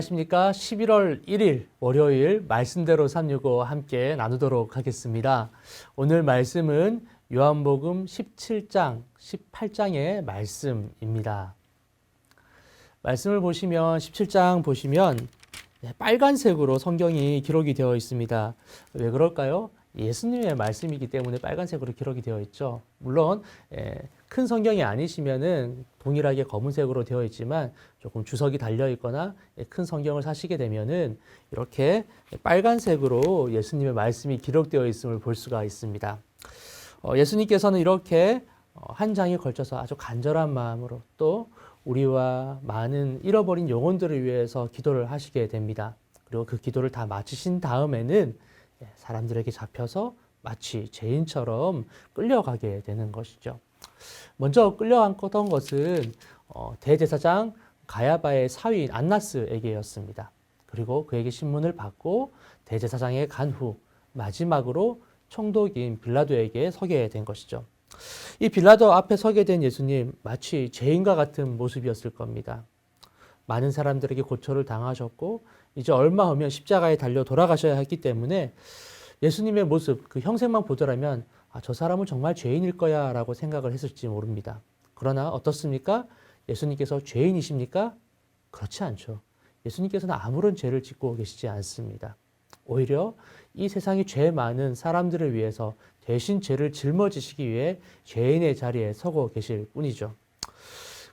안녕하십니까. 11월 1일 월요일 말씀대로 365 함께 나누도록 하겠습니다. 오늘 말씀은 요한복음 17장, 18장의 말씀입니다. 말씀을 보시면 17장 보시면 빨간색으로 성경이 기록이 되어 있습니다. 왜 그럴까요? 예수님의 말씀이기 때문에 빨간색으로 기록이 되어 있죠. 물론 큰 성경이 아니시면은 동일하게 검은색으로 되어 있지만 조금 주석이 달려 있거나 큰 성경을 사시게 되면은 이렇게 빨간색으로 예수님의 말씀이 기록되어 있음을 볼 수가 있습니다. 예수님께서는 이렇게 한 장에 걸쳐서 아주 간절한 마음으로 또 우리와 많은 잃어버린 영혼들을 위해서 기도를 하시게 됩니다. 그리고 그 기도를 다 마치신 다음에는 사람들에게 잡혀서 마치 죄인처럼 끌려가게 되는 것이죠. 먼저 끌려갔던 것은 대제사장 가야바의 사위인 안나스에게였습니다. 그리고 그에게 신문을 받고 대제사장에 간 후 마지막으로 총독인 빌라도에게 서게 된 것이죠. 이 빌라도 앞에 서게 된 예수님 마치 죄인과 같은 모습이었을 겁니다. 많은 사람들에게 고초를 당하셨고 이제 얼마 후면 십자가에 달려 돌아가셔야 했기 때문에 예수님의 모습, 그 형색만 보더라면 저 사람은 정말 죄인일 거야 라고 생각을 했을지 모릅니다. 그러나 어떻습니까? 예수님께서 죄인이십니까? 그렇지 않죠. 예수님께서는 아무런 죄를 짓고 계시지 않습니다. 오히려 이 세상에 죄 많은 사람들을 위해서 대신 죄를 짊어지시기 위해 죄인의 자리에 서고 계실 뿐이죠.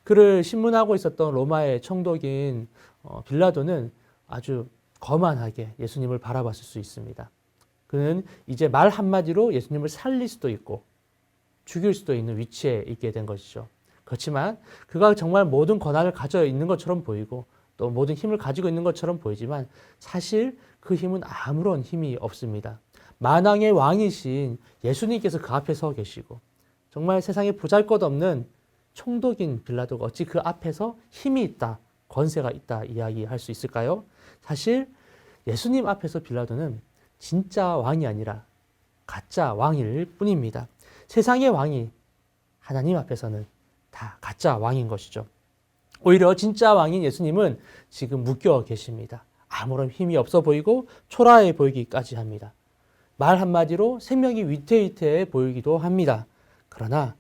그를 신문하고 있었던 로마의 총독인 빌라도는 아주 거만하게 예수님을 바라봤을 수 있습니다. 그는 이제 말 한마디로 예수님을 살릴 수도 있고 죽일 수도 있는 위치에 있게 된 것이죠. 그렇지만 그가 정말 모든 권한을 가져 있는 것처럼 보이고 또 모든 힘을 가지고 있는 것처럼 보이지만 사실 그 힘은 아무런 힘이 없습니다. 만왕의 왕이신 예수님께서 그 앞에 서 계시고 정말 세상에 보잘것없는 총독인 빌라도가 어찌 그 앞에서 힘이 있다, 권세가 있다 이야기할 수 있을까요? 사실 예수님 앞에서 빌라도는 진짜 왕이 아니라 가짜 왕일 뿐입니다. 세상의 왕이 하나님 앞에서는 다 가짜 왕인 것이죠. 오히려 진짜 왕인 예수님은 지금 묶여 계십니다. 아무런 힘이 없어 보이고 초라해 보이기까지 합니다. 말 한마디로 생명이 위태위태해 보이기도 합니다. 그러나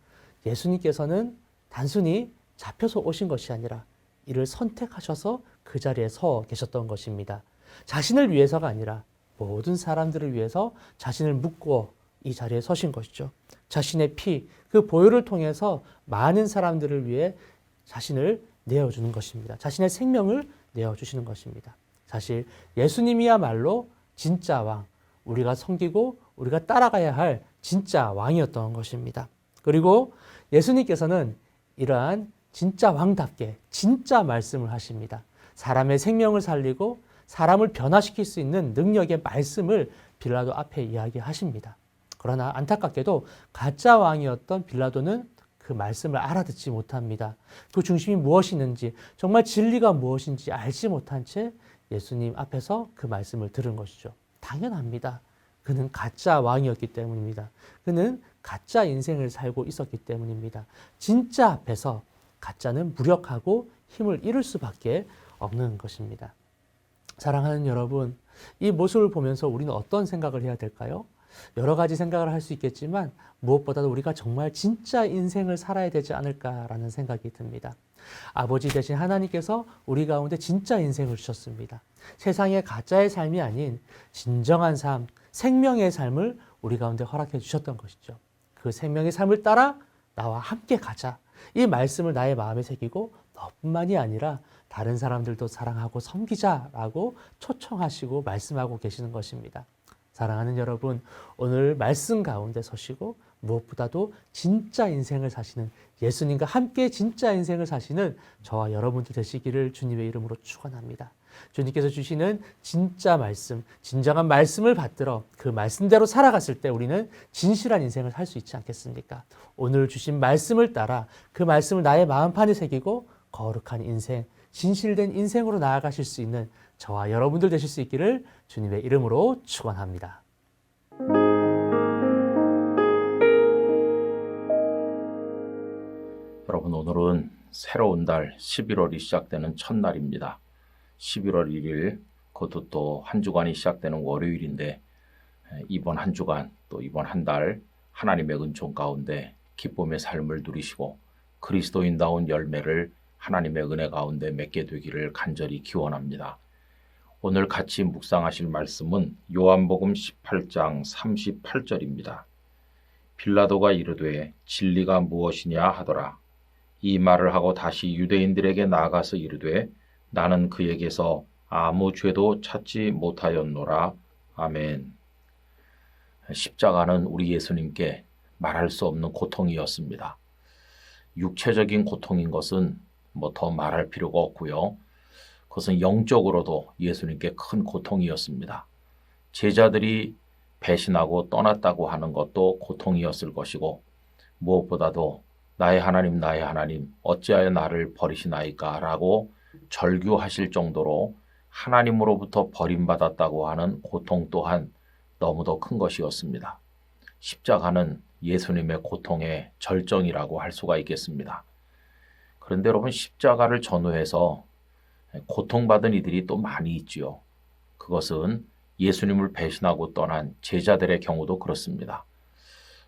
예수님께서는 단순히 잡혀서 오신 것이 아니라 이를 선택하셔서 그 자리에 서 계셨던 것입니다. 자신을 위해서가 아니라 모든 사람들을 위해서 자신을 묶고 이 자리에 서신 것이죠. 자신의 피, 그 보혈을 통해서 많은 사람들을 위해 자신을 내어주는 것입니다. 자신의 생명을 내어주시는 것입니다. 사실 예수님이야말로 진짜 왕, 우리가 섬기고 우리가 따라가야 할 진짜 왕이었던 것입니다. 그리고 예수님께서는 이러한 진짜 왕답게 진짜 말씀을 하십니다. 사람의 생명을 살리고 사람을 변화시킬 수 있는 능력의 말씀을 빌라도 앞에 이야기하십니다. 그러나 안타깝게도 가짜 왕이었던 빌라도는 그 말씀을 알아듣지 못합니다. 그 중심이 무엇이 있는지, 정말 진리가 무엇인지 알지 못한 채 예수님 앞에서 그 말씀을 들은 것이죠. 당연합니다. 그는 가짜 왕이었기 때문입니다. 그는 가짜 인생을 살고 있었기 때문입니다. 진짜 앞에서 가짜는 무력하고 힘을 잃을 수밖에 없는 것입니다. 사랑하는 여러분, 이 모습을 보면서 우리는 어떤 생각을 해야 될까요? 여러 가지 생각을 할 수 있겠지만 무엇보다도 우리가 정말 진짜 인생을 살아야 되지 않을까라는 생각이 듭니다. 아버지 되신 하나님께서 우리 가운데 진짜 인생을 주셨습니다. 세상의 가짜의 삶이 아닌 진정한 삶, 생명의 삶을 우리 가운데 허락해 주셨던 것이죠. 그 생명의 삶을 따라 나와 함께 가자. 이 말씀을 나의 마음에 새기고 너뿐만이 아니라 다른 사람들도 사랑하고 섬기자라고 초청하시고 말씀하고 계시는 것입니다. 사랑하는 여러분, 오늘 말씀 가운데 서시고 무엇보다도 진짜 인생을 사시는 예수님과 함께 진짜 인생을 사시는 저와 여러분들 되시기를 주님의 이름으로 축원합니다. 주님께서 주시는 진짜 말씀, 진정한 말씀을 받들어 그 말씀대로 살아갔을 때 우리는 진실한 인생을 살 수 있지 않겠습니까? 오늘 주신 말씀을 따라 그 말씀을 나의 마음판에 새기고 거룩한 인생, 진실된 인생으로 나아가실 수 있는 저와 여러분들 되실 수 있기를 주님의 이름으로 축원합니다. 여러분, 오늘은 새로운 달 11월이 시작되는 첫날입니다. 11월 1일 그것도 또 한 주간이 시작되는 월요일인데 이번 한 주간 또 이번 한 달 하나님의 은총 가운데 기쁨의 삶을 누리시고 그리스도인다운 열매를 하나님의 은혜 가운데 맺게 되기를 간절히 기원합니다. 오늘 같이 묵상하실 말씀은 요한복음 18장 38절입니다. 빌라도가 이르되 진리가 무엇이냐 하더라. 이 말을 하고 다시 유대인들에게 나아가서 이르되 나는 그에게서 아무 죄도 찾지 못하였노라. 아멘. 십자가는 우리 예수님께 말할 수 없는 고통이었습니다. 육체적인 고통인 것은 뭐 더 말할 필요가 없고요. 그것은 영적으로도 예수님께 큰 고통이었습니다. 제자들이 배신하고 떠났다고 하는 것도 고통이었을 것이고 무엇보다도 나의 하나님 어찌하여 나를 버리시나이까 라고 절규하실 정도로 하나님으로부터 버림받았다고 하는 고통 또한 너무도 큰 것이었습니다. 십자가는 예수님의 고통의 절정이라고 할 수가 있겠습니다. 그런데 여러분 십자가를 전후해서 고통받은 이들이 또 많이 있지요. 그것은 예수님을 배신하고 떠난 제자들의 경우도 그렇습니다.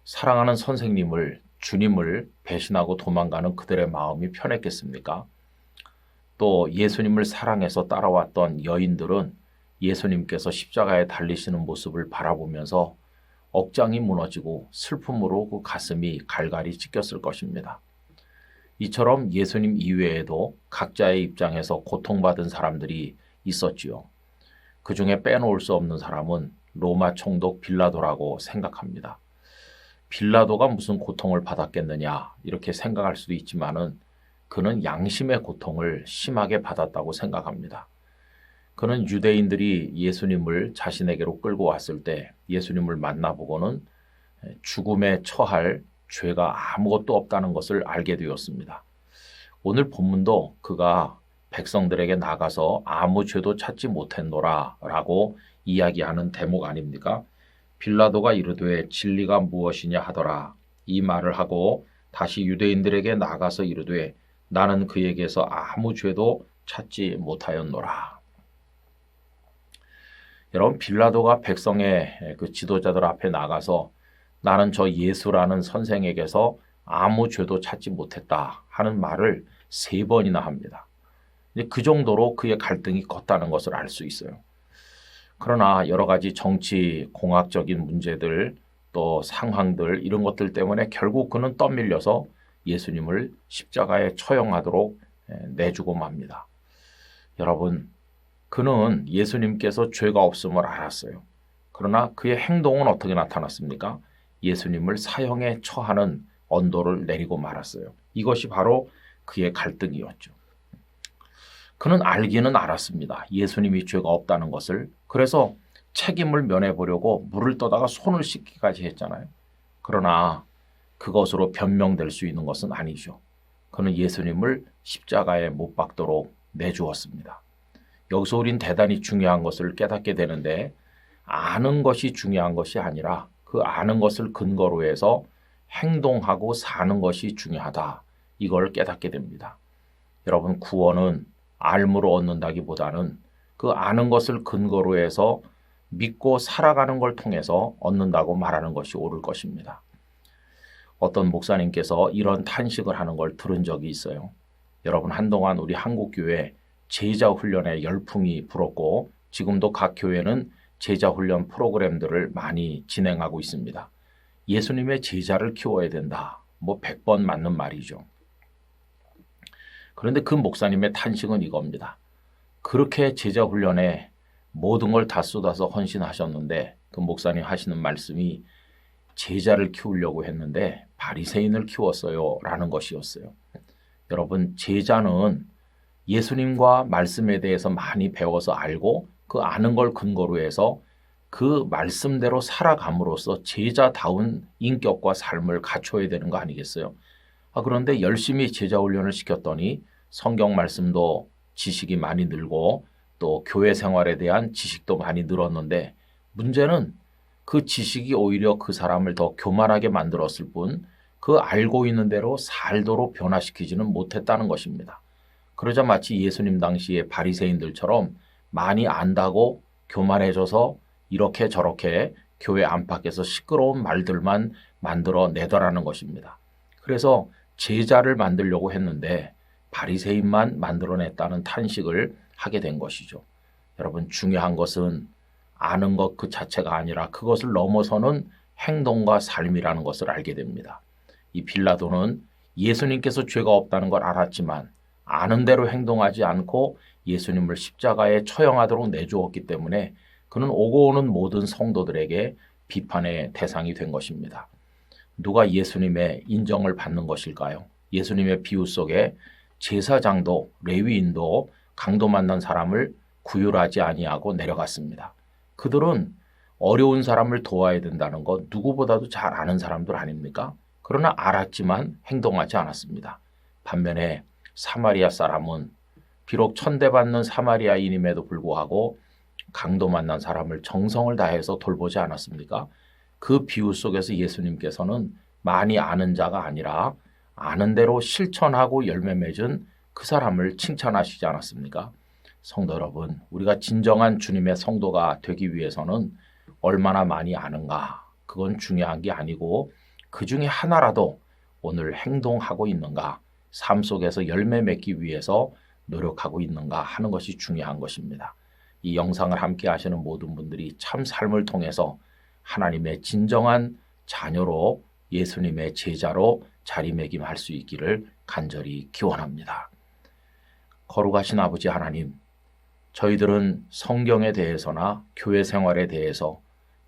사랑하는 선생님을 주님을 배신하고 도망가는 그들의 마음이 편했겠습니까? 또 예수님을 사랑해서 따라왔던 여인들은 예수님께서 십자가에 달리시는 모습을 바라보면서 억장이 무너지고 슬픔으로 그 가슴이 갈갈이 찢겼을 것입니다. 이처럼 예수님 이외에도 각자의 입장에서 고통받은 사람들이 있었지요. 그 중에 빼놓을 수 없는 사람은 로마 총독 빌라도라고 생각합니다. 빌라도가 무슨 고통을 받았겠느냐 이렇게 생각할 수도 있지만은 그는 양심의 고통을 심하게 받았다고 생각합니다. 그는 유대인들이 예수님을 자신에게로 끌고 왔을 때 예수님을 만나보고는 죽음에 처할 죄가 아무것도 없다는 것을 알게 되었습니다. 오늘 본문도 그가 백성들에게 나가서 아무 죄도 찾지 못했노라 라고 이야기하는 대목 아닙니까? 빌라도가 이르되 진리가 무엇이냐 하더라. 이 말을 하고 다시 유대인들에게 나가서 이르되 나는 그에게서 아무 죄도 찾지 못하였노라. 여러분 빌라도가 백성의 그 지도자들 앞에 나가서 나는 저 예수라는 선생에게서 아무 죄도 찾지 못했다 하는 말을 3번이나 합니다. 그 정도로 그의 갈등이 컸다는 것을 알 수 있어요. 그러나 여러 가지 정치 공학적인 문제들 또 상황들 이런 것들 때문에 결국 그는 떠밀려서 예수님을 십자가에 처형하도록 내주고 맙니다. 여러분 그는 예수님께서 죄가 없음을 알았어요. 그러나 그의 행동은 어떻게 나타났습니까? 예수님을 사형에 처하는 언도를 내리고 말았어요. 이것이 바로 그의 갈등이었죠. 그는 알기는 알았습니다. 예수님이 죄가 없다는 것을. 그래서 책임을 면해보려고 물을 떠다가 손을 씻기까지 했잖아요. 그러나 그것으로 변명될 수 있는 것은 아니죠. 그는 예수님을 십자가에 못 박도록 내주었습니다. 여기서 우린 대단히 중요한 것을 깨닫게 되는데 아는 것이 중요한 것이 아니라 그 아는 것을 근거로 해서 행동하고 사는 것이 중요하다. 이걸 깨닫게 됩니다. 여러분 구원은 알므로 얻는다기보다는 그 아는 것을 근거로 해서 믿고 살아가는 걸 통해서 얻는다고 말하는 것이 옳을 것입니다. 어떤 목사님께서 이런 탄식을 하는 걸 들은 적이 있어요. 여러분 한동안 우리 한국교회 제자훈련에 열풍이 불었고 지금도 각 교회는 제자훈련 프로그램들을 많이 진행하고 있습니다. 예수님의 제자를 키워야 된다. 100번 맞는 말이죠. 그런데 그 목사님의 탄식은 이겁니다. 그렇게 제자훈련에 모든 걸 다 쏟아서 헌신하셨는데 그 목사님 하시는 말씀이 제자를 키우려고 했는데 바리새인을 키웠어요 라는 것이었어요. 여러분 제자는 예수님과 말씀에 대해서 많이 배워서 알고 그 아는 걸 근거로 해서 그 말씀대로 살아감으로써 제자다운 인격과 삶을 갖춰야 되는 거 아니겠어요? 그런데 열심히 제자훈련을 시켰더니 성경 말씀도 지식이 많이 늘고 또 교회 생활에 대한 지식도 많이 늘었는데 문제는 그 지식이 오히려 그 사람을 더 교만하게 만들었을 뿐 그 알고 있는 대로 살도록 변화시키지는 못했다는 것입니다. 그러자 마치 예수님 당시의 바리새인들처럼 많이 안다고 교만해져서 이렇게 저렇게 교회 안팎에서 시끄러운 말들만 만들어내더라는 것입니다. 그래서 제자를 만들려고 했는데 바리새인만 만들어냈다는 탄식을 하게 된 것이죠. 여러분, 중요한 것은 아는 것 그 자체가 아니라 그것을 넘어서는 행동과 삶이라는 것을 알게 됩니다. 이 빌라도는 예수님께서 죄가 없다는 걸 알았지만 아는 대로 행동하지 않고 예수님을 십자가에 처형하도록 내주었기 때문에 그는 오고 오는 모든 성도들에게 비판의 대상이 된 것입니다. 누가 예수님의 인정을 받는 것일까요? 예수님의 비유 속에 제사장도 레위인도 강도 만난 사람을 구휼하지 아니하고 내려갔습니다. 그들은 어려운 사람을 도와야 된다는 것 누구보다도 잘 아는 사람들 아닙니까? 그러나 알았지만 행동하지 않았습니다. 반면에 사마리아 사람은 비록 천대받는 사마리아인임에도 불구하고 강도 만난 사람을 정성을 다해서 돌보지 않았습니까? 그 비유 속에서 예수님께서는 많이 아는 자가 아니라 아는 대로 실천하고 열매 맺은 그 사람을 칭찬하시지 않았습니까? 성도 여러분, 우리가 진정한 주님의 성도가 되기 위해서는 얼마나 많이 아는가, 그건 중요한 게 아니고 그 중에 하나라도 오늘 행동하고 있는가, 삶 속에서 열매 맺기 위해서 노력하고 있는가 하는 것이 중요한 것입니다. 이 영상을 함께 하시는 모든 분들이 참 삶을 통해서 하나님의 진정한 자녀로 예수님의 제자로 자리매김할 수 있기를 간절히 기원합니다. 거룩하신 아버지 하나님, 저희들은 성경에 대해서나 교회 생활에 대해서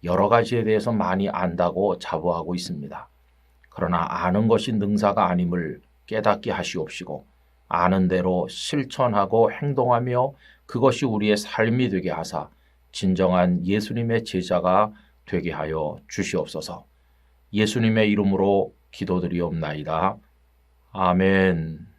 여러 가지에 대해서 많이 안다고 자부하고 있습니다. 그러나 아는 것이 능사가 아님을 깨닫게 하시옵시고 아는 대로 실천하고 행동하며 그것이 우리의 삶이 되게 하사 진정한 예수님의 제자가 되게 하여 주시옵소서. 예수님의 이름으로 기도드리옵나이다. 아멘.